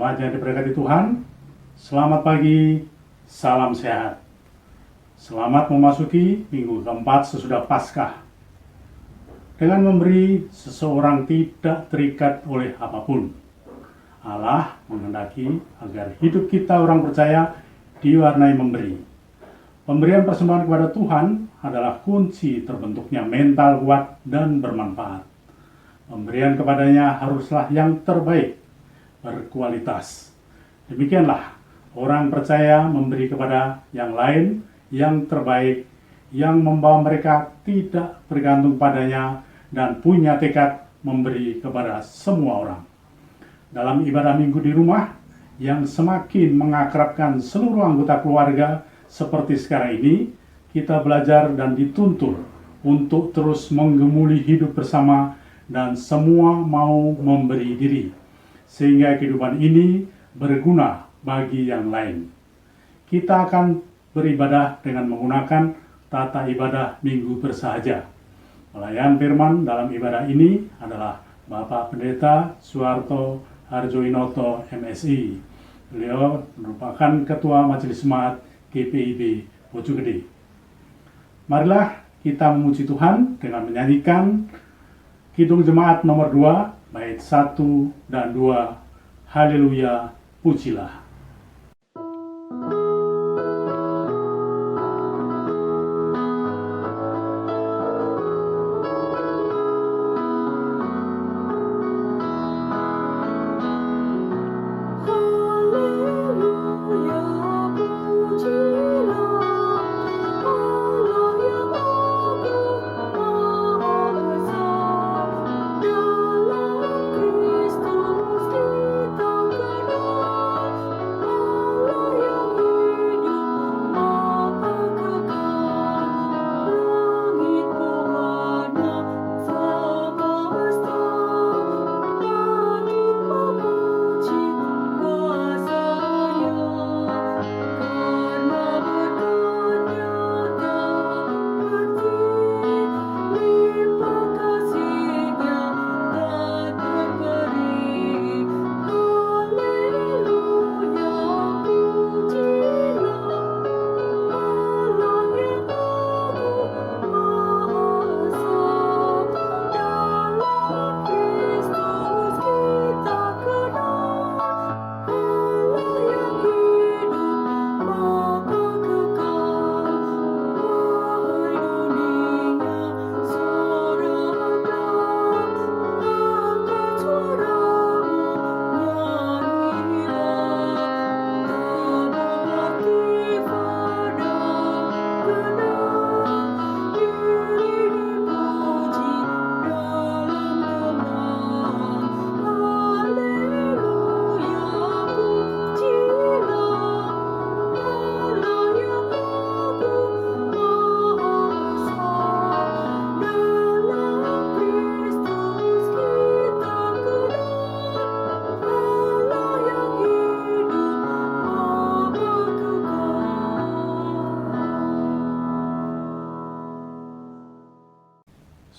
Jemaat yang diberkati Tuhan, selamat pagi, salam sehat. Selamat memasuki minggu keempat sesudah Paskah. Dengan memberi, seseorang tidak terikat oleh apapun. Allah menghendaki agar hidup kita orang percaya diwarnai memberi. Pemberian persembahan kepada Tuhan adalah kunci terbentuknya mental kuat dan bermanfaat. Pemberian kepadanya haruslah yang terbaik, berkualitas. Demikianlah orang percaya memberi kepada yang lain yang terbaik, yang membawa mereka tidak bergantung padanya dan punya tekad memberi kepada semua orang. Dalam ibadah minggu di rumah yang semakin mengakrabkan seluruh anggota keluarga seperti sekarang ini, kita belajar dan dituntun untuk terus menggemuli hidup bersama dan semua mau memberi diri, sehingga kehidupan ini berguna bagi yang lain. Kita akan beribadah dengan menggunakan tata ibadah minggu bersahaja. Pelayan firman dalam ibadah ini adalah Bapak Pendeta Suharto Harjoinoto MSI. Beliau merupakan Ketua Majelis Jemaat GPIB Bojonggede. Marilah kita memuji Tuhan dengan menyanyikan Kidung Jemaat nomor 2, bait 1 dan 2, Haleluya, pujilah.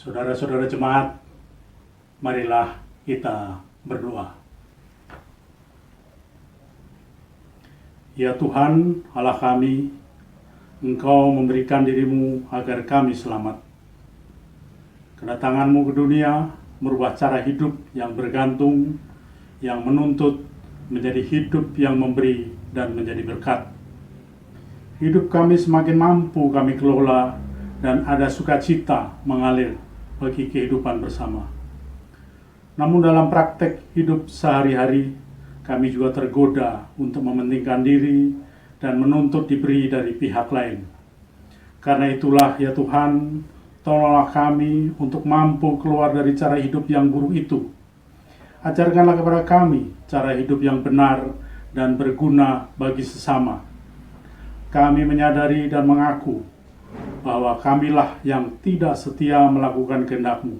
Saudara-saudara jemaat, marilah kita berdoa. Ya Tuhan, Allah kami, Engkau memberikan dirimu agar kami selamat. Kedatanganmu ke dunia merubah cara hidup yang bergantung, yang menuntut menjadi hidup yang memberi dan menjadi berkat. Hidup kami semakin mampu kami kelola dan ada sukacita mengalir bagi kehidupan bersama. Namun dalam praktek hidup sehari-hari, kami juga tergoda untuk mementingkan diri dan menuntut diberi dari pihak lain. Karena itulah ya Tuhan, tolonglah kami untuk mampu keluar dari cara hidup yang buruk itu. Ajarkanlah kepada kami cara hidup yang benar dan berguna bagi sesama. Kami menyadari dan mengaku bahwa kamilah yang tidak setia melakukan kehendak-Mu.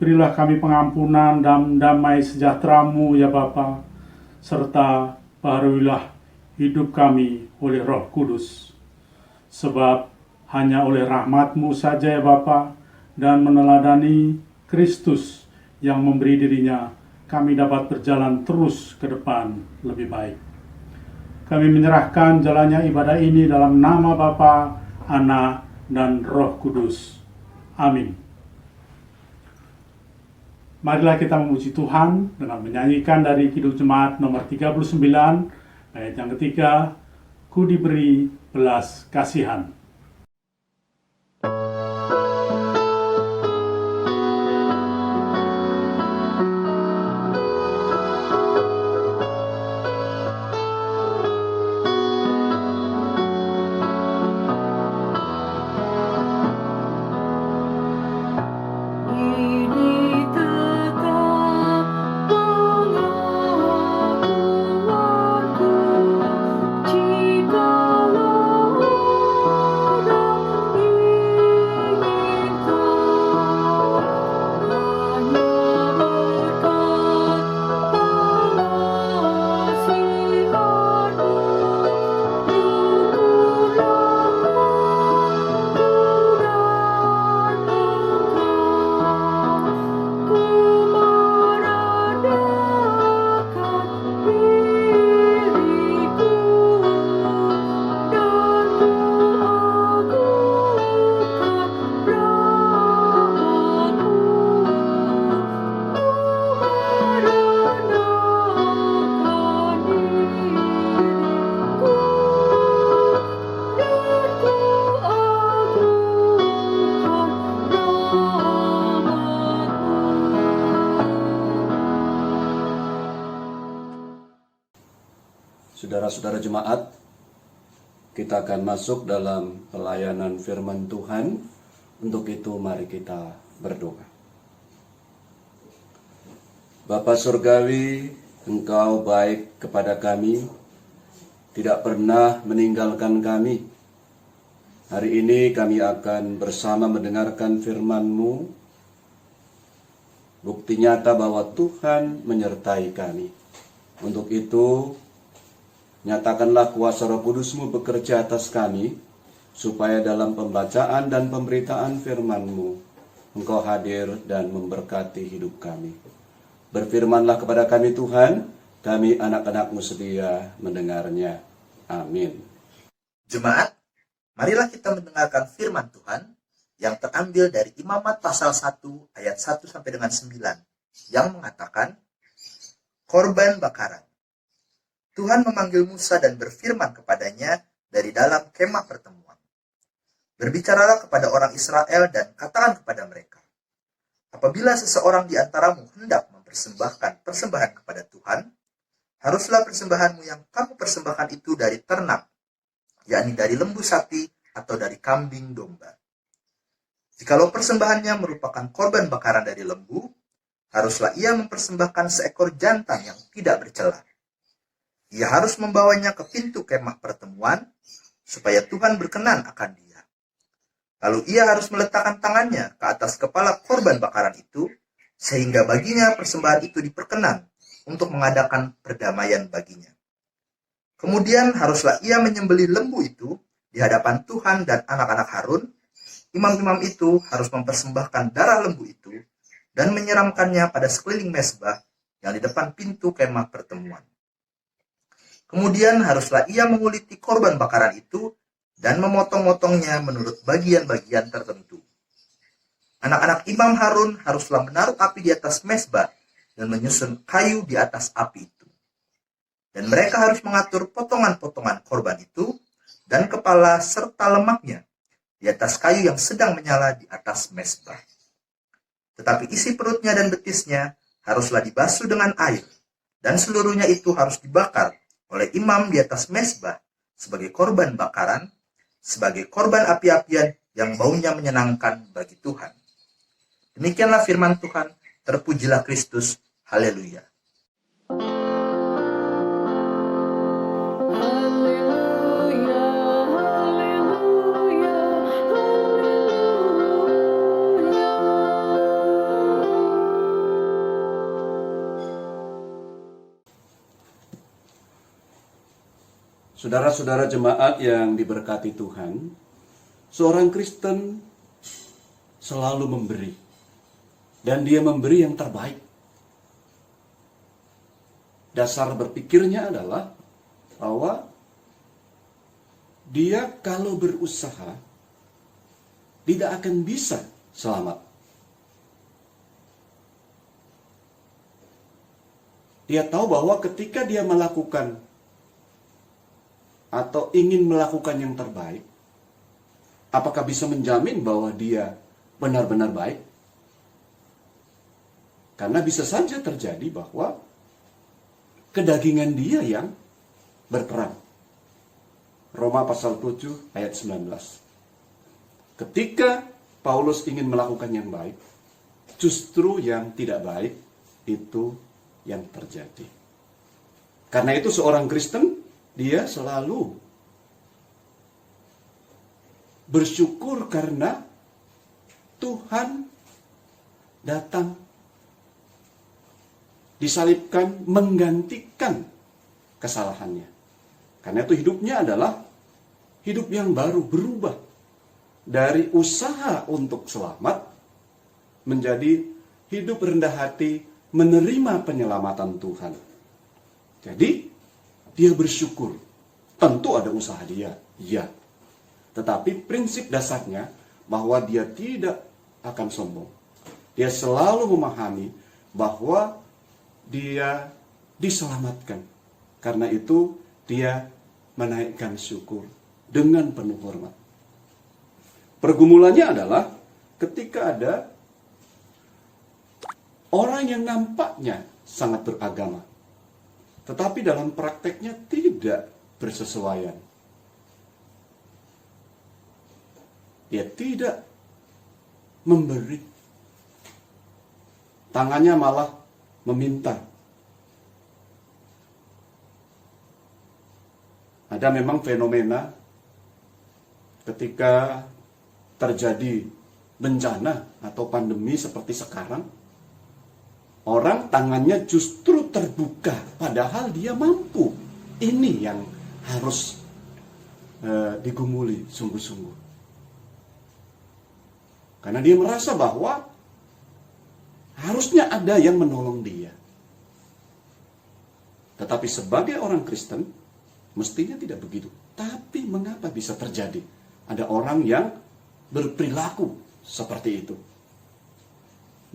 Berilah kami pengampunan dan damai sejahtera-Mu ya Bapa, serta baharuilah hidup kami oleh Roh Kudus. Sebab hanya oleh rahmat-Mu saja ya Bapa, dan meneladani Kristus yang memberi dirinya kami dapat berjalan terus ke depan lebih baik. Kami menyerahkan jalannya ibadah ini dalam nama Bapa, Anak, dan Roh Kudus. Amin. Marilah kita memuji Tuhan dengan menyanyikan dari Kidung Jemaat nomor 39, ayat yang ketiga, Ku diberi belas kasihan. Saudara-saudara jemaat, kita akan masuk dalam pelayanan firman Tuhan. Untuk itu mari kita berdoa. Bapa Surgawi, Engkau baik kepada kami, tidak pernah meninggalkan kami. Hari ini kami akan bersama mendengarkan firman-Mu, bukti nyata bahwa Tuhan menyertai kami. Untuk itu, nyatakanlah kuasa Roh Kudus-Mu bekerja atas kami, supaya dalam pembacaan dan pemberitaan firman-Mu, Engkau hadir dan memberkati hidup kami. Berfirmanlah kepada kami Tuhan, kami anak-anak-Mu sedia mendengarnya. Amin. Jemaat, marilah kita mendengarkan firman Tuhan yang terambil dari Imamat pasal 1 ayat 1 sampai dengan 9 yang mengatakan, korban bakaran. Tuhan memanggil Musa dan berfirman kepadanya dari dalam kemah pertemuan. Berbicaralah kepada orang Israel dan katakan kepada mereka, apabila seseorang di antaramu hendak mempersembahkan persembahan kepada Tuhan, haruslah persembahanmu yang kamu persembahkan itu dari ternak, yakni dari lembu sapi atau dari kambing domba. Jikalau persembahannya merupakan korban bakaran dari lembu, haruslah ia mempersembahkan seekor jantan yang tidak bercela. Ia harus membawanya ke pintu kemah pertemuan, supaya Tuhan berkenan akan dia. Lalu ia harus meletakkan tangannya ke atas kepala korban bakaran itu, sehingga baginya persembahan itu diperkenan untuk mengadakan perdamaian baginya. Kemudian haruslah ia menyembelih lembu itu di hadapan Tuhan dan anak-anak Harun. Imam-imam itu harus mempersembahkan darah lembu itu dan menyiramkannya pada sekeliling mezbah yang di depan pintu kemah pertemuan. Kemudian haruslah ia menguliti korban bakaran itu dan memotong-motongnya menurut bagian-bagian tertentu. Anak-anak Imam Harun haruslah menaruh api di atas mezbah dan menyusun kayu di atas api itu. Dan mereka harus mengatur potongan-potongan korban itu dan kepala serta lemaknya di atas kayu yang sedang menyala di atas mezbah. Tetapi isi perutnya dan betisnya haruslah dibasuh dengan air, dan seluruhnya itu harus dibakar oleh imam di atas mezbah sebagai korban bakaran, sebagai korban api-apian yang baunya menyenangkan bagi Tuhan. Demikianlah firman Tuhan, terpujilah Kristus, haleluya. Saudara-saudara jemaat yang diberkati Tuhan, seorang Kristen selalu memberi, dan dia memberi yang terbaik. dasar berpikirnya adalah bahwa dia kalau berusaha tidak akan bisa selamat. Dia tahu bahwa ketika dia melakukan atau ingin melakukan yang terbaik, apakah bisa menjamin bahwa dia benar-benar baik? Karena bisa saja terjadi bahwa kedagingan dia yang berperan. Roma pasal 7 ayat 19. Ketika Paulus ingin melakukan yang baik, justru yang tidak baik itu yang terjadi. Karena itu seorang Kristen, dia selalu bersyukur karena Tuhan datang, disalibkan, menggantikan kesalahannya. Karena itu hidupnya adalah hidup yang baru, berubah dari usaha untuk selamat menjadi hidup rendah hati, menerima penyelamatan Tuhan. Jadi dia bersyukur. Tentu ada usaha dia, ya. Tetapi prinsip dasarnya bahwa dia tidak akan sombong. Dia selalu memahami bahwa dia diselamatkan. Karena itu dia menaikkan syukur dengan penuh hormat. Pergumulannya adalah ketika ada orang yang nampaknya sangat beragama, tetapi dalam prakteknya tidak bersesuaian. Dia tidak memberi. Tangannya malah meminta. Ada memang fenomena ketika terjadi bencana atau pandemi seperti sekarang, orang tangannya justru terbuka, padahal dia mampu. Ini yang harus digumuli sungguh-sungguh. Karena dia merasa bahwa harusnya ada yang menolong dia. Tetapi sebagai orang Kristen, mestinya tidak begitu. Tapi mengapa bisa terjadi? Ada orang yang berperilaku seperti itu.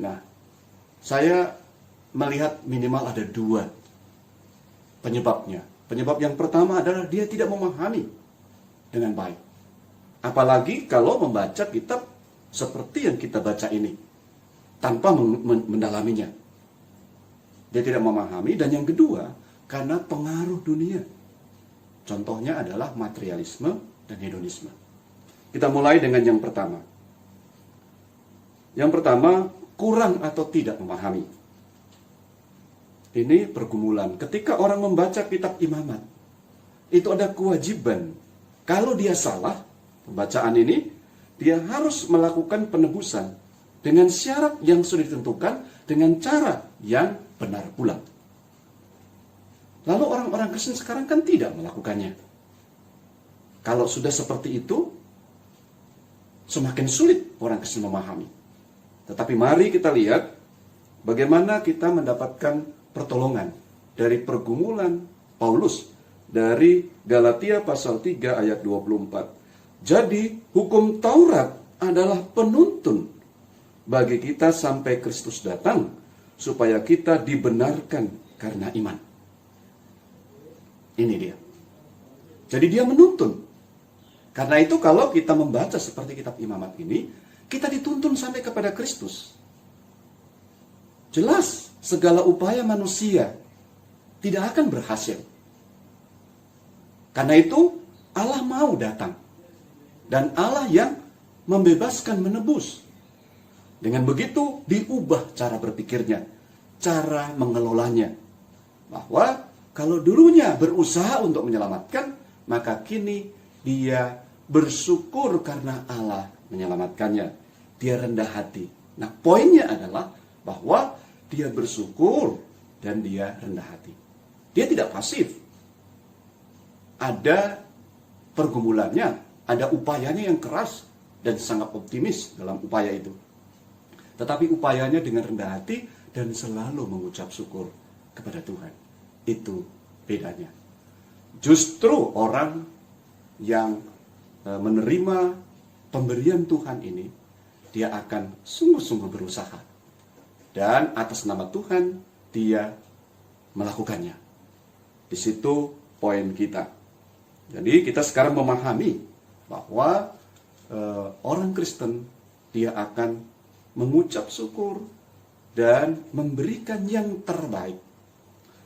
Nah, saya melihat minimal ada dua penyebabnya. Penyebab yang pertama adalah dia tidak memahami dengan baik. Apalagi kalau membaca kitab seperti yang kita baca ini, tanpa mendalaminya. Dia tidak memahami. Dan yang kedua, karena pengaruh dunia. Contohnya adalah materialisme dan hedonisme. Kita mulai dengan yang pertama. Yang pertama, kurang atau tidak memahami. Ini pergumulan. Ketika orang membaca kitab imamat, itu ada kewajiban. Kalau dia salah, pembacaan ini, dia harus melakukan penebusan dengan syarat yang sudah ditentukan, dengan cara yang benar pula. Lalu orang-orang Kristen sekarang kan tidak melakukannya. Kalau sudah seperti itu, semakin sulit orang Kristen memahami. Tetapi mari kita lihat bagaimana kita mendapatkan pertolongan dari pergumulan Paulus dari Galatia pasal 3 ayat 24. Jadi hukum Taurat adalah penuntun bagi kita sampai Kristus datang, supaya kita dibenarkan karena iman. Ini dia. Jadi dia menuntun. Karena itu kalau kita membaca seperti kitab imamat ini, kita dituntun sampai kepada Kristus. Jelas segala upaya manusia tidak akan berhasil. Karena itu Allah mau datang. Dan Allah yang membebaskan, menebus. Dengan begitu diubah cara berpikirnya, cara mengelolanya. Bahwa kalau dulunya berusaha untuk menyelamatkan, maka kini dia bersyukur karena Allah menyelamatkannya. Dia rendah hati. Nah, poinnya adalah bahwa dia bersyukur dan dia rendah hati. Dia tidak pasif. Ada pergumulannya, ada upayanya yang keras dan sangat optimis dalam upaya itu. Tetapi upayanya dengan rendah hati dan selalu mengucap syukur kepada Tuhan. Itu bedanya. Justru orang yang menerima pemberian Tuhan ini, dia akan sungguh-sungguh berusaha. Dan atas nama Tuhan, dia melakukannya. Di situ poin kita. Jadi kita sekarang memahami bahwa orang Kristen, dia akan mengucap syukur dan memberikan yang terbaik,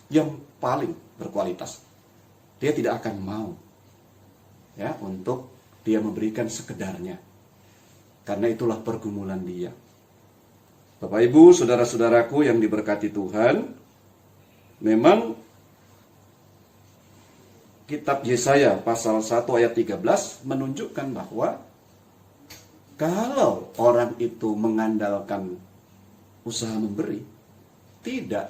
yang paling berkualitas. Dia tidak akan mau ya untuk dia memberikan sekedarnya, karena itulah pergumulan dia. Bapak Ibu, saudara-saudaraku yang diberkati Tuhan, memang kitab Yesaya pasal 1 ayat 13 menunjukkan bahwa kalau orang itu mengandalkan usaha memberi, tidak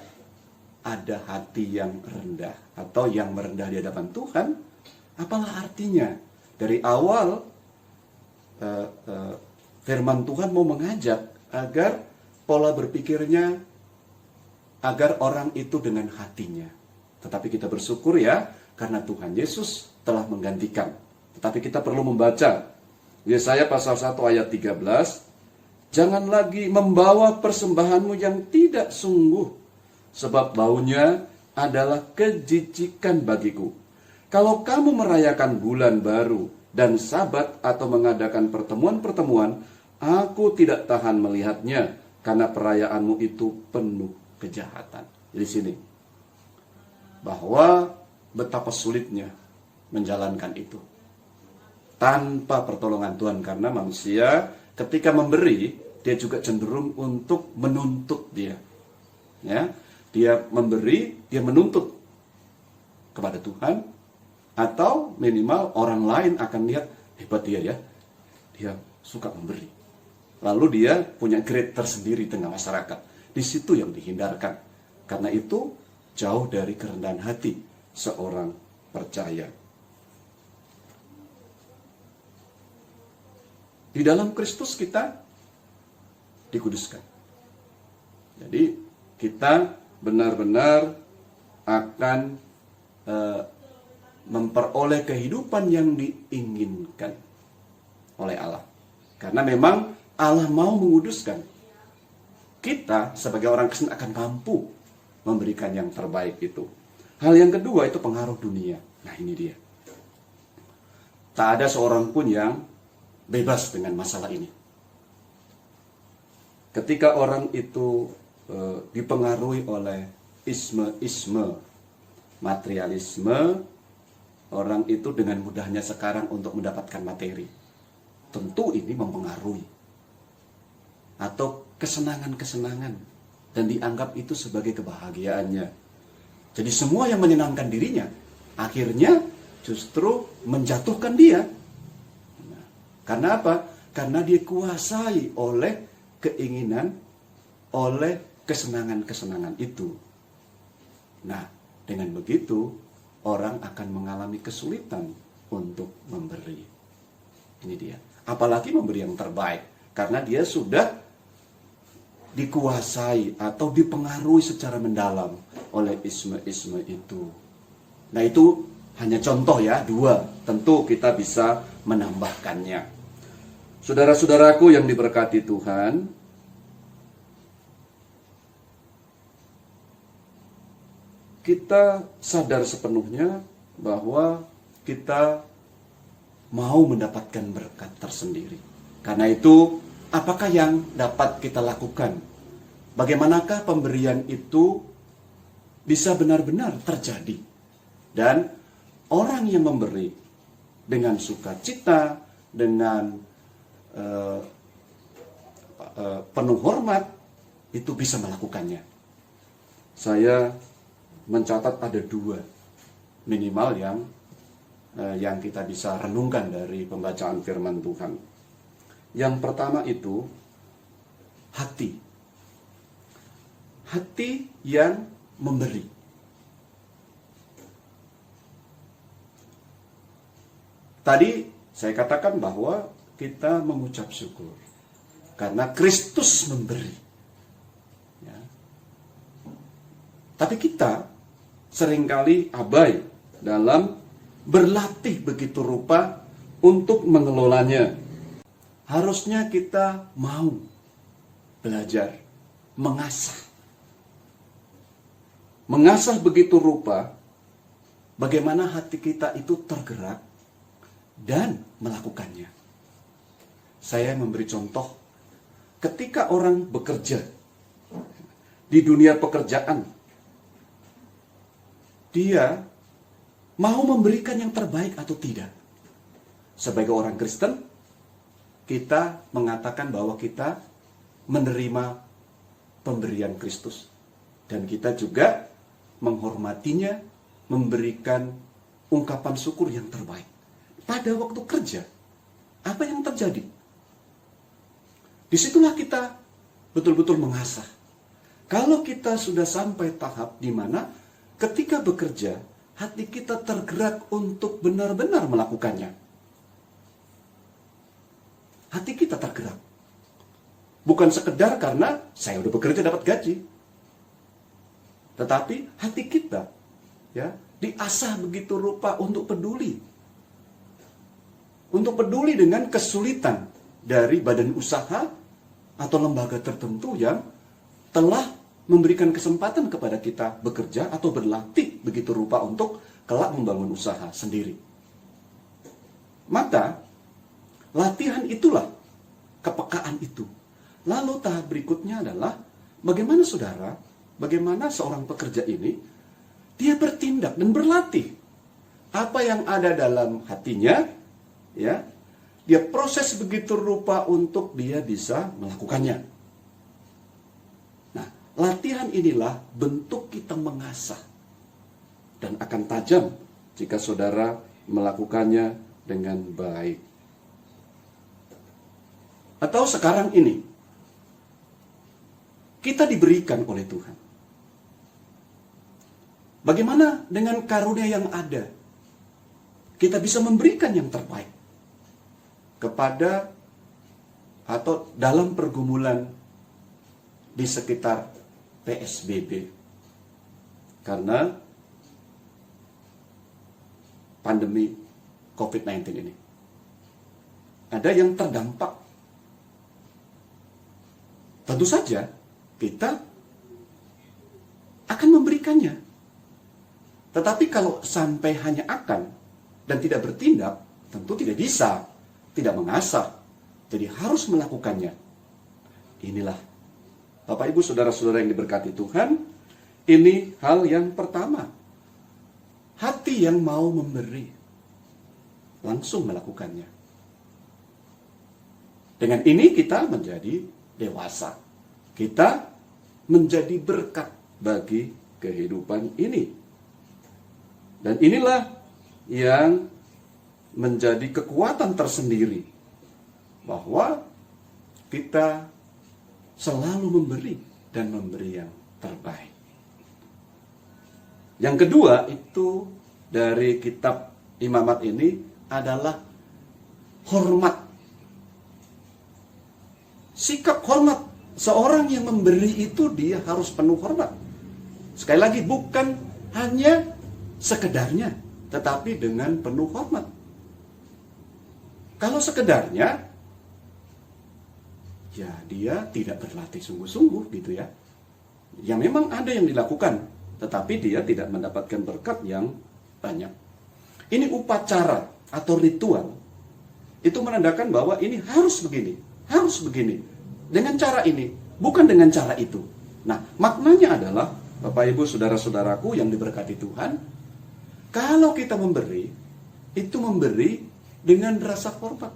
ada hati yang rendah atau yang merendah di hadapan Tuhan, apalah artinya? Dari awal firman Tuhan mau mengajak agar pola berpikirnya, agar orang itu dengan hatinya. Tetapi kita bersyukur ya, karena Tuhan Yesus telah menggantikan. Tetapi kita perlu membaca Yesaya pasal 1 ayat 13, jangan lagi membawa persembahanmu yang tidak sungguh, sebab baunya adalah kejijikan bagiku. Kalau kamu merayakan bulan baru dan sabat atau mengadakan pertemuan-pertemuan, aku tidak tahan melihatnya, karena perayaanmu itu penuh kejahatan. Di sini bahwa betapa sulitnya menjalankan itu tanpa pertolongan Tuhan, karena manusia ketika memberi, dia juga cenderung untuk menuntut dia. Ya, dia memberi, dia menuntut kepada Tuhan, atau minimal orang lain akan lihat hebat dia ya, dia suka memberi. Lalu dia punya grade tersendiri di tengah masyarakat. Di situ yang dihindarkan. Karena itu jauh dari kerendahan hati seorang percaya. Di dalam Kristus kita dikuduskan. Jadi kita benar-benar akan memperoleh kehidupan yang diinginkan oleh Allah. Karena memang Allah mau menguduskan. Kita sebagai orang Kristen akan mampu memberikan yang terbaik itu. Hal yang kedua itu pengaruh dunia. Nah ini dia. Tak ada seorang pun yang bebas dengan masalah ini. Ketika orang itu dipengaruhi oleh isme-isme, materialisme, orang itu dengan mudahnya sekarang untuk mendapatkan materi. Tentu ini mempengaruhi. Atau kesenangan-kesenangan. Dan dianggap itu sebagai kebahagiaannya. Jadi semua yang menyenangkan dirinya, akhirnya justru menjatuhkan dia. Nah, karena apa? Karena dia kuasai oleh keinginan, oleh kesenangan-kesenangan itu. Nah, dengan begitu, orang akan mengalami kesulitan untuk memberi. Ini dia. Apalagi memberi yang terbaik. Karena dia sudah dikuasai atau dipengaruhi secara mendalam oleh isme-isme itu. Nah itu hanya contoh ya, dua. Tentu kita bisa menambahkannya. Saudara-saudaraku yang diberkati Tuhan, kita sadar sepenuhnya bahwa kita mau mendapatkan berkat tersendiri. Karena itu, apakah yang dapat kita lakukan? Bagaimanakah pemberian itu bisa benar-benar terjadi? Dan orang yang memberi dengan sukacita, dengan penuh hormat, itu bisa melakukannya. Saya mencatat ada dua minimal yang kita bisa renungkan dari pembacaan firman Tuhan. Yang pertama itu hati. Hati yang memberi. Tadi saya katakan bahwa kita mengucap syukur karena Kristus memberi. Ya. Tapi kita seringkali abai dalam berlatih begitu rupa untuk mengelolanya. Harusnya kita mau belajar, mengasah. Mengasah begitu rupa bagaimana hati kita itu tergerak dan melakukannya. Saya memberi contoh ketika orang bekerja di dunia pekerjaan, dia mau memberikan yang terbaik atau tidak. Sebagai orang Kristen, kita mengatakan bahwa kita menerima pemberian Kristus. Dan kita juga menghormatinya, memberikan ungkapan syukur yang terbaik. Pada waktu kerja, apa yang terjadi? Disitulah kita betul-betul mengasah. Kalau kita sudah sampai tahap di mana ketika bekerja, hati kita tergerak untuk benar-benar melakukannya. Hati kita tergerak. Bukan sekedar karena saya udah bekerja dapat gaji. Tetapi hati kita diasah begitu rupa untuk peduli. Untuk peduli dengan kesulitan dari badan usaha atau lembaga tertentu yang telah memberikan kesempatan kepada kita bekerja atau berlatih begitu rupa untuk kelak membangun usaha sendiri. Maka, latihan itulah kepekaan itu. Lalu tahap berikutnya adalah bagaimana saudara, bagaimana seorang pekerja ini, dia bertindak dan berlatih. Apa yang ada dalam hatinya, dia proses begitu rupa untuk dia bisa melakukannya. Nah, latihan inilah bentuk kita mengasah dan akan tajam jika saudara melakukannya dengan baik. Atau sekarang ini, kita diberikan oleh Tuhan. Bagaimana dengan karunia yang ada? Kita bisa memberikan yang terbaik kepada atau dalam pergumulan di sekitar PSBB. Karena pandemi COVID-19 ini. Ada yang terdampak. Tentu saja kita akan memberikannya. Tetapi kalau sampai hanya akan dan tidak bertindak, tentu tidak bisa, tidak mengasah. Jadi harus melakukannya. Inilah Bapak Ibu Saudara-saudara yang diberkati Tuhan, ini hal yang pertama. Hati yang mau memberi, langsung melakukannya. Dengan ini kita menjadi dewasa. Kita menjadi berkat bagi kehidupan ini. Dan inilah yang menjadi kekuatan tersendiri. Bahwa kita selalu memberi dan memberi yang terbaik. Yang kedua itu dari kitab Imamat ini adalah hormat. Sikap hormat. Seorang yang memberi itu dia harus penuh hormat. Sekali lagi bukan hanya sekedarnya, tetapi dengan penuh hormat. Kalau sekedarnya, ya dia tidak berlatih sungguh-sungguh gitu ya. Ya memang ada yang dilakukan, tetapi dia tidak mendapatkan berkat yang banyak. Ini upacara atau ritual. Itu menandakan bahwa ini harus begini, harus begini. Dengan cara ini, bukan dengan cara itu. Nah, maknanya adalah, Bapak Ibu Saudara-saudaraku yang diberkati Tuhan, kalau kita memberi, itu memberi dengan rasa hormat.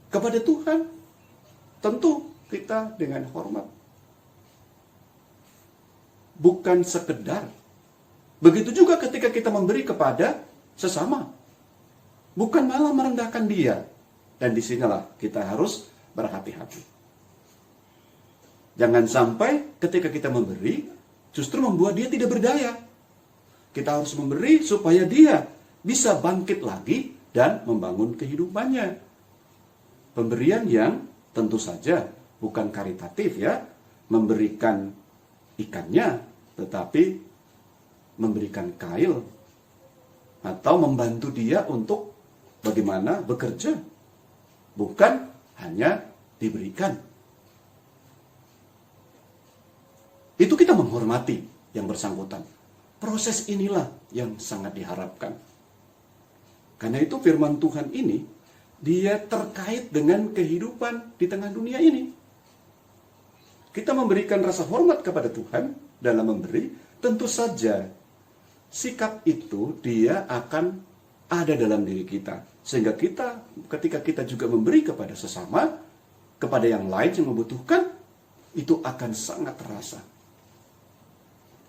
Kepada Tuhan, tentu kita dengan hormat. Bukan sekedar. Begitu juga ketika kita memberi kepada sesama. Bukan malah merendahkan dia. Dan disinilah kita harus berhati-hati. Jangan sampai ketika kita memberi, justru membuat dia tidak berdaya. Kita harus memberi supaya dia bisa bangkit lagi dan membangun kehidupannya. Pemberian yang tentu saja bukan karitatif ya, memberikan ikannya, tetapi memberikan kail atau membantu dia untuk bagaimana bekerja, bukan hanya diberikan. Itu kita menghormati yang bersangkutan. Proses inilah yang sangat diharapkan. Karena itu firman Tuhan ini, dia terkait dengan kehidupan di tengah dunia ini. Kita memberikan rasa hormat kepada Tuhan dalam memberi, tentu saja sikap itu dia akan ada dalam diri kita. Sehingga kita, ketika kita juga memberi kepada sesama, kepada yang lain yang membutuhkan, itu akan sangat terasa.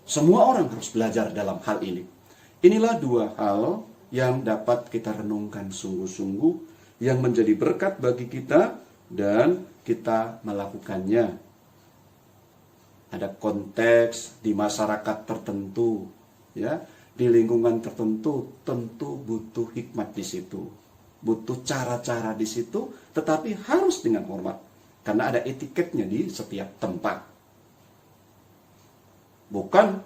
Semua orang harus belajar dalam hal ini. Inilah dua hal yang dapat kita renungkan sungguh-sungguh, yang menjadi berkat bagi kita, dan kita melakukannya. Ada konteks di masyarakat tertentu, ya, di lingkungan tertentu, tentu butuh hikmat di situ, butuh cara-cara di situ, tetapi harus dengan hormat, karena ada etiketnya di setiap tempat. Bukan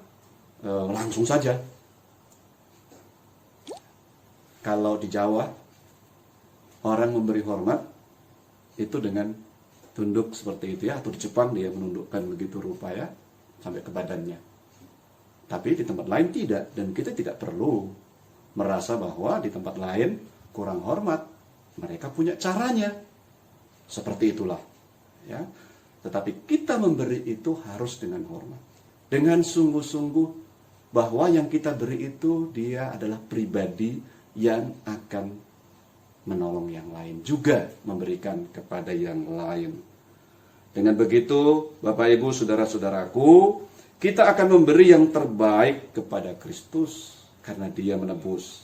langsung saja. Kalau di Jawa, orang memberi hormat itu dengan tunduk seperti itu ya, atau di Jepang dia menundukkan begitu rupa ya, sampai ke badannya. Tapi di tempat lain tidak, dan kita tidak perlu merasa bahwa di tempat lain kurang hormat. Mereka punya caranya. Seperti itulah, ya. Tetapi kita memberi itu harus dengan hormat, dengan sungguh-sungguh, bahwa yang kita beri itu dia adalah pribadi yang akan menolong yang lain, juga memberikan kepada yang lain. Dengan begitu, Bapak Ibu, saudara-saudaraku, kita akan memberi yang terbaik kepada Kristus karena Dia menebus.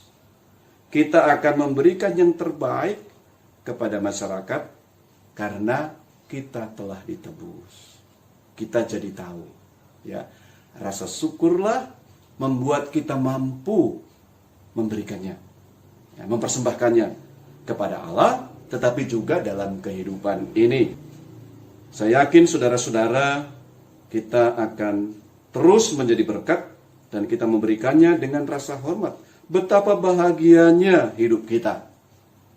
Kita akan memberikan yang terbaik kepada masyarakat karena kita telah ditebus. Kita jadi tahu, ya, rasa syukurlah membuat kita mampu memberikannya, ya, mempersembahkannya kepada Allah, tetapi juga dalam kehidupan ini. Saya yakin saudara-saudara, kita akan terus menjadi berkat dan kita memberikannya dengan rasa hormat. Betapa bahagianya hidup kita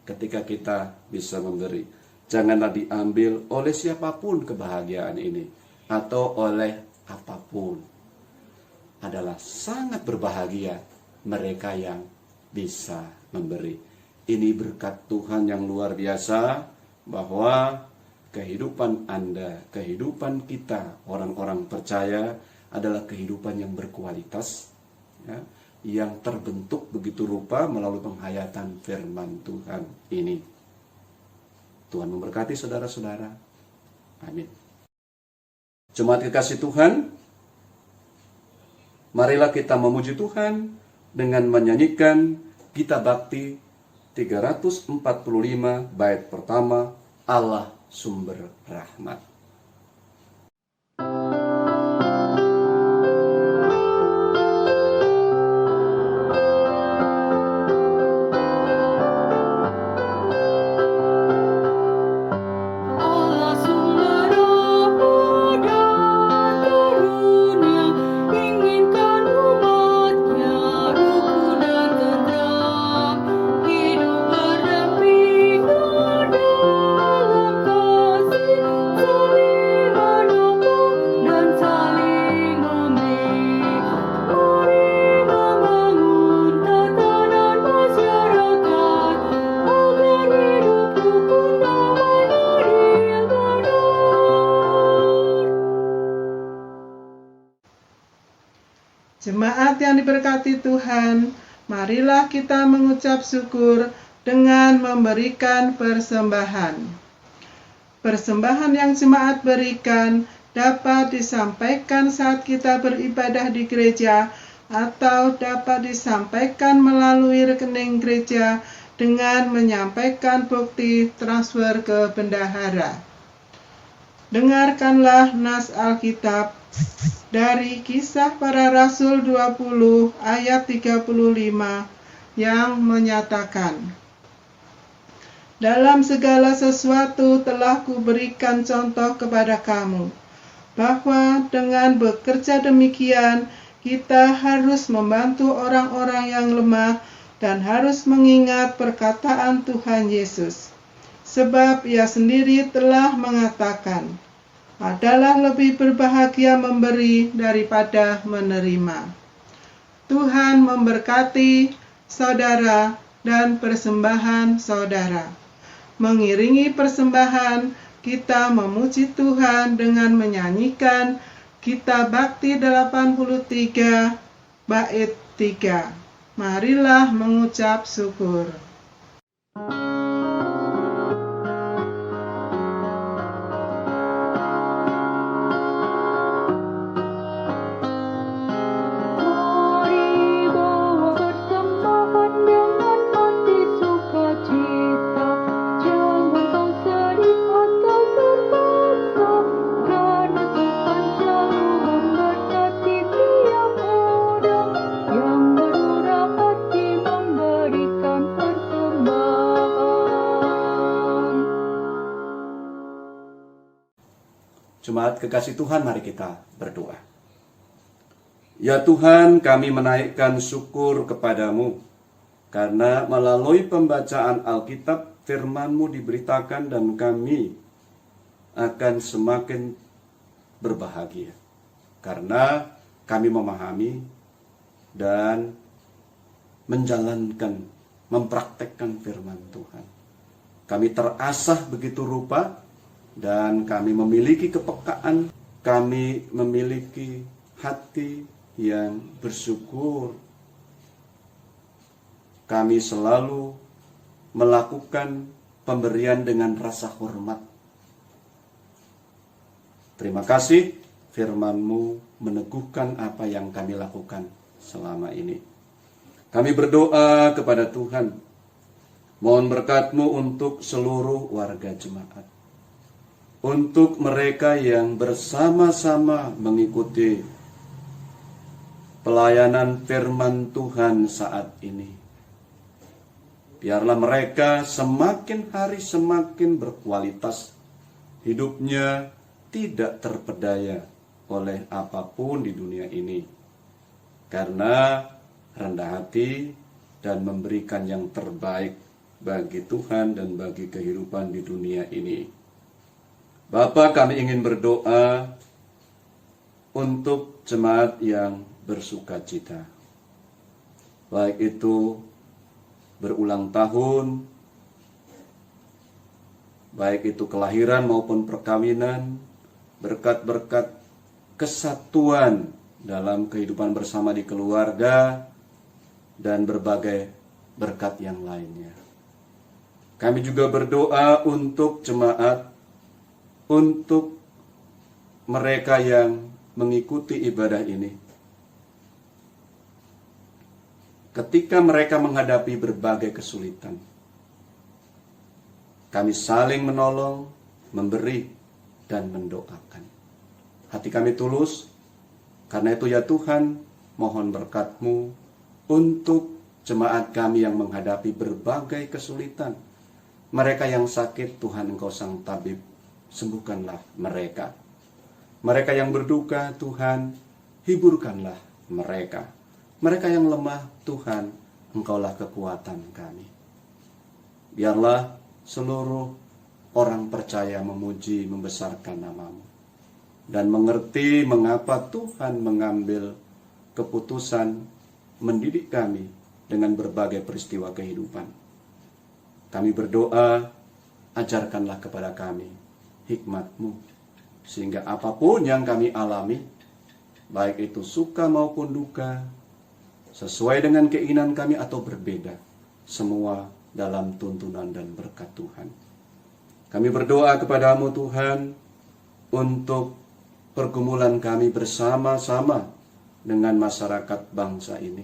ketika kita bisa memberi. Janganlah diambil oleh siapapun kebahagiaan ini atau oleh apapun. Adalah sangat berbahagia mereka yang bisa memberi. Ini berkat Tuhan yang luar biasa, bahwa kehidupan Anda, kehidupan kita, orang-orang percaya, adalah kehidupan yang berkualitas, ya, yang terbentuk begitu rupa melalui penghayatan firman Tuhan ini. Tuhan memberkati saudara-saudara. Amin. Jemaat kekasih Tuhan, marilah kita memuji Tuhan dengan menyanyikan Gita Bakti 345 bait pertama, Allah Sumber Rahmat. Jemaat yang diberkati Tuhan, marilah kita mengucap syukur dengan memberikan persembahan. Persembahan yang jemaat berikan dapat disampaikan saat kita beribadah di gereja atau dapat disampaikan melalui rekening gereja dengan menyampaikan bukti transfer ke bendahara. Dengarkanlah nas Alkitab dari Kisah Para Rasul 20 ayat 35 yang menyatakan, dalam segala sesuatu telah kuberikan contoh kepada kamu, bahwa dengan bekerja demikian, kita harus membantu orang-orang yang lemah dan harus mengingat perkataan Tuhan Yesus. Sebab Ia sendiri telah mengatakan, adalah lebih berbahagia memberi daripada menerima. Tuhan memberkati saudara dan persembahan saudara. Mengiringi persembahan, kita memuji Tuhan dengan menyanyikan Kitab Bakti 83 bait 3. Marilah mengucap syukur. Jemaat kekasih Tuhan, mari kita berdoa. Ya Tuhan, kami menaikkan syukur kepadamu, karena melalui pembacaan Alkitab, firman-Mu diberitakan dan kami akan semakin berbahagia. Karena kami memahami dan menjalankan, mempraktekkan firman Tuhan. Kami terasah begitu rupa, dan kami memiliki kepekaan, kami memiliki hati yang bersyukur. Kami selalu melakukan pemberian dengan rasa hormat. Terima kasih, firman-Mu meneguhkan apa yang kami lakukan selama ini. Kami berdoa kepada Tuhan, mohon berkat-Mu untuk seluruh warga jemaat. Untuk mereka yang bersama-sama mengikuti pelayanan firman Tuhan saat ini. Biarlah mereka semakin hari semakin berkualitas, hidupnya tidak terpedaya oleh apapun di dunia ini. Karena rendah hati dan memberikan yang terbaik bagi Tuhan dan bagi kehidupan di dunia ini. Bapa, kami ingin berdoa untuk jemaat yang bersuka cita. Baik itu berulang tahun, baik itu kelahiran maupun perkawinan, berkat-berkat kesatuan dalam kehidupan bersama di keluarga, dan berbagai berkat yang lainnya. Kami juga berdoa untuk jemaat, untuk mereka yang mengikuti ibadah ini. Ketika mereka menghadapi berbagai kesulitan, kami saling menolong, memberi, dan mendoakan. Hati kami tulus, karena itu ya Tuhan, mohon berkat-Mu untuk jemaat kami yang menghadapi berbagai kesulitan. Mereka yang sakit, Tuhan Engkau sang tabib, sembuhkanlah mereka. Mereka yang berduka, Tuhan, hiburkanlah mereka. Mereka yang lemah, Tuhan, Engkaulah kekuatan kami. Biarlah seluruh orang percaya memuji, membesarkan nama-Mu, dan mengerti mengapa Tuhan mengambil keputusan mendidik kami dengan berbagai peristiwa kehidupan. Kami berdoa, ajarkanlah kepada kami hikmat-Mu, sehingga apapun yang kami alami, baik itu suka maupun duka, sesuai dengan keinginan kami atau berbeda, semua dalam tuntunan dan berkat Tuhan. Kami berdoa kepada-Mu Tuhan, untuk pergumulan kami bersama-sama dengan masyarakat bangsa ini,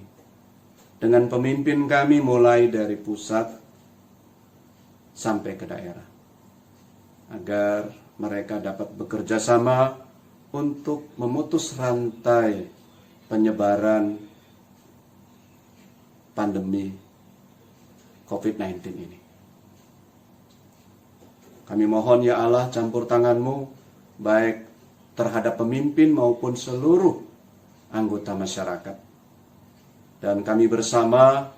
dengan pemimpin kami mulai dari pusat sampai ke daerah, agar mereka dapat bekerja sama untuk memutus rantai penyebaran pandemi COVID-19 ini. Kami mohon ya Allah, campur tangan-Mu baik terhadap pemimpin maupun seluruh anggota masyarakat. Dan kami bersama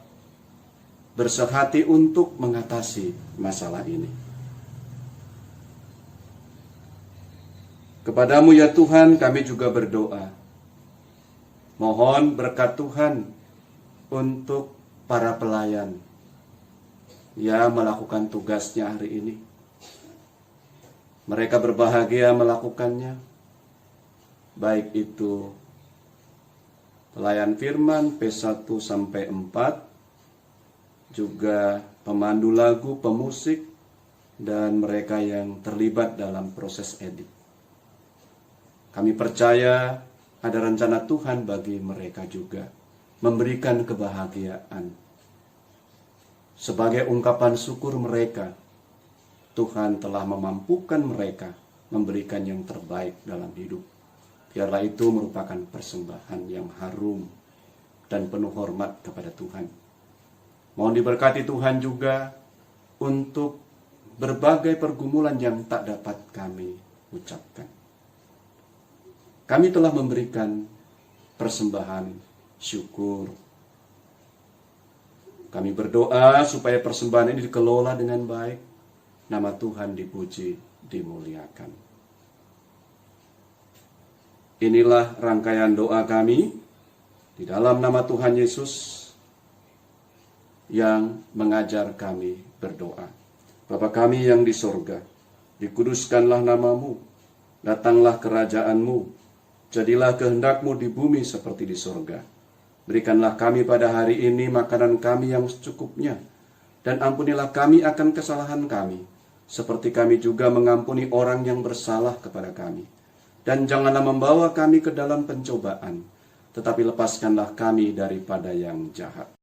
bersehati untuk mengatasi masalah ini. Kepadamu ya Tuhan kami juga berdoa. Mohon berkat Tuhan untuk para pelayan yang melakukan tugasnya hari ini. Mereka berbahagia melakukannya, baik itu pelayan firman P1 sampai 4, juga pemandu lagu, pemusik, dan mereka yang terlibat dalam proses edit. Kami percaya ada rencana Tuhan bagi mereka juga, memberikan kebahagiaan. Sebagai ungkapan syukur mereka, Tuhan telah memampukan mereka memberikan yang terbaik dalam hidup. Biarlah itu merupakan persembahan yang harum dan penuh hormat kepada Tuhan. Mohon diberkati Tuhan juga untuk berbagai pergumulan yang tak dapat kami ucapkan. Kami telah memberikan persembahan syukur. Kami berdoa supaya persembahan ini dikelola dengan baik. Nama Tuhan dipuji, dimuliakan. Inilah rangkaian doa kami di dalam nama Tuhan Yesus yang mengajar kami berdoa. Bapa kami yang di sorga, dikuduskanlah namamu, datanglah kerajaanmu, jadilah kehendakmu di bumi seperti di sorga. Berikanlah kami pada hari ini makanan kami yang secukupnya, dan ampunilah kami akan kesalahan kami, seperti kami juga mengampuni orang yang bersalah kepada kami. Dan janganlah membawa kami ke dalam pencobaan, tetapi lepaskanlah kami daripada yang jahat.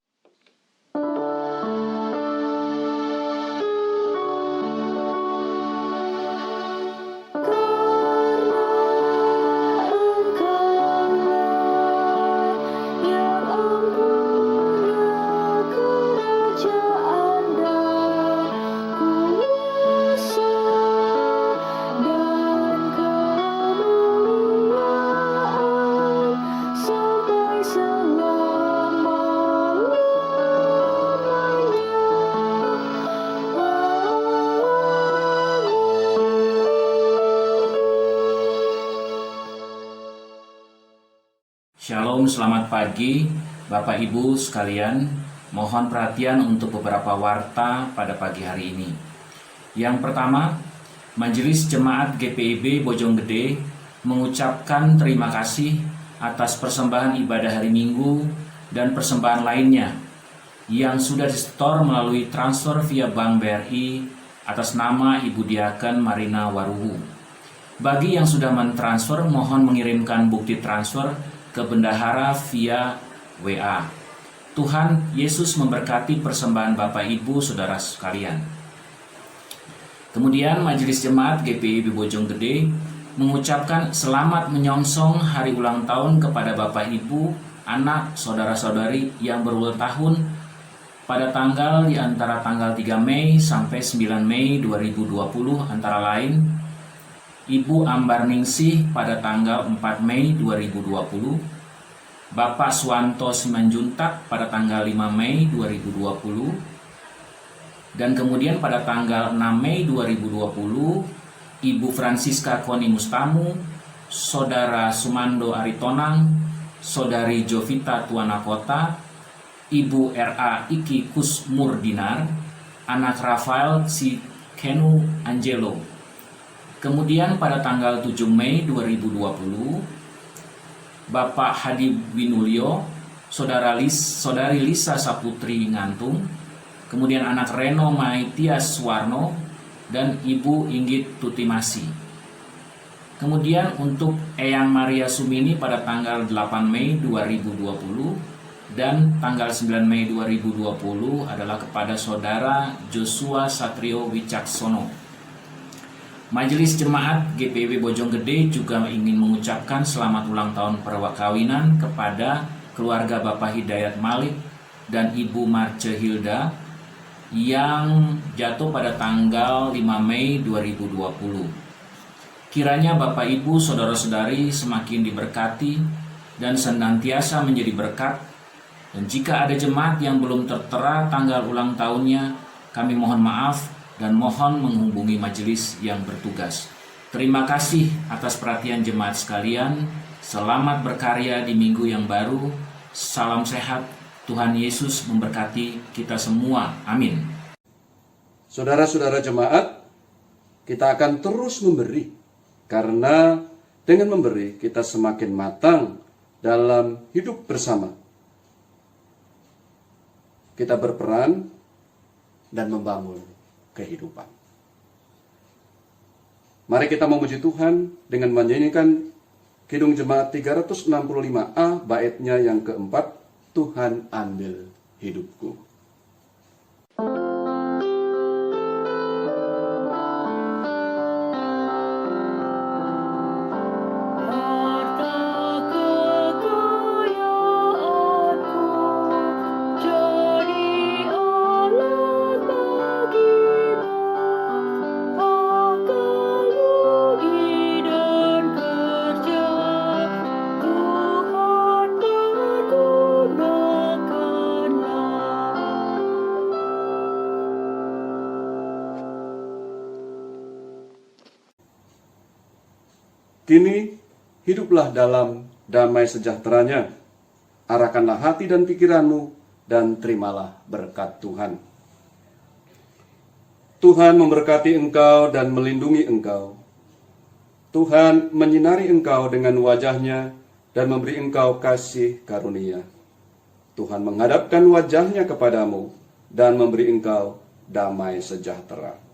Shalom, selamat pagi Bapak Ibu sekalian. Mohon perhatian untuk beberapa warta pada pagi hari ini. Yang pertama, Majelis Jemaat GPIB Bojonggede mengucapkan terima kasih atas persembahan ibadah hari Minggu dan persembahan lainnya yang sudah disetor melalui transfer via Bank BRI atas nama Ibu Diaken Marina Waruhu. Bagi yang sudah mentransfer, mohon mengirimkan bukti transfer ke bendahara via WA. Tuhan Yesus memberkati persembahan Bapak Ibu Saudara sekalian. Kemudian Majelis Jemaat GPIB Bojonggede mengucapkan selamat menyongsong hari ulang tahun kepada Bapak Ibu, anak, saudara-saudari yang berulang tahun pada tanggal di antara tanggal 3 Mei sampai 9 Mei 2020 antara lain Ibu Ambar Ningsih pada tanggal 4 Mei 2020, Bapak Suwanto Simanjuntak pada tanggal 5 Mei 2020, dan kemudian pada tanggal 6 Mei 2020, Ibu Francisca Koni Mustamu, Saudara Sumando Aritonang, Saudari Jovita Tuanakota, Ibu R.A. Iki Kusmurdinar, anak Rafael Si Kenu Angelo. Kemudian pada tanggal 7 Mei 2020, Bapak Hadi Winulyo, Saudari Lisa Saputri Ngantung, kemudian anak Reno Maitias Suwarno, dan Ibu Inggit Tutimasi. Kemudian untuk Eyang Maria Sumini pada tanggal 8 Mei 2020 dan tanggal 9 Mei 2020 adalah kepada Saudara Joshua Satrio Wicaksono. Majelis Jemaat GPIB Bojonggede juga ingin mengucapkan selamat ulang tahun perkawinan kepada keluarga Bapak Hidayat Malik dan Ibu Marce Hilda yang jatuh pada tanggal 5 Mei 2020. Kiranya Bapak Ibu Saudara-saudari semakin diberkati dan senantiasa menjadi berkat. Dan jika ada jemaat yang belum tertera tanggal ulang tahunnya, kami mohon maaf dan mohon menghubungi majelis yang bertugas. Terima kasih atas perhatian jemaat sekalian. Selamat berkarya di minggu yang baru. Salam sehat. Tuhan Yesus memberkati kita semua. Amin. Saudara-saudara jemaat, kita akan terus memberi, karena dengan memberi kita semakin matang dalam hidup bersama. Kita berperan dan membangun kehidupan. Mari kita memuji Tuhan dengan menyanyikan Kidung Jemaat 365A, baitnya yang keempat, Tuhan ambil hidupku. Kini, hiduplah dalam damai sejahteranya. Arahkanlah hati dan pikiranmu, dan terimalah berkat Tuhan. Tuhan memberkati engkau dan melindungi engkau. Tuhan menyinari engkau dengan wajahnya dan memberi engkau kasih karunia. Tuhan menghadapkan wajahnya kepadamu dan memberi engkau damai sejahtera.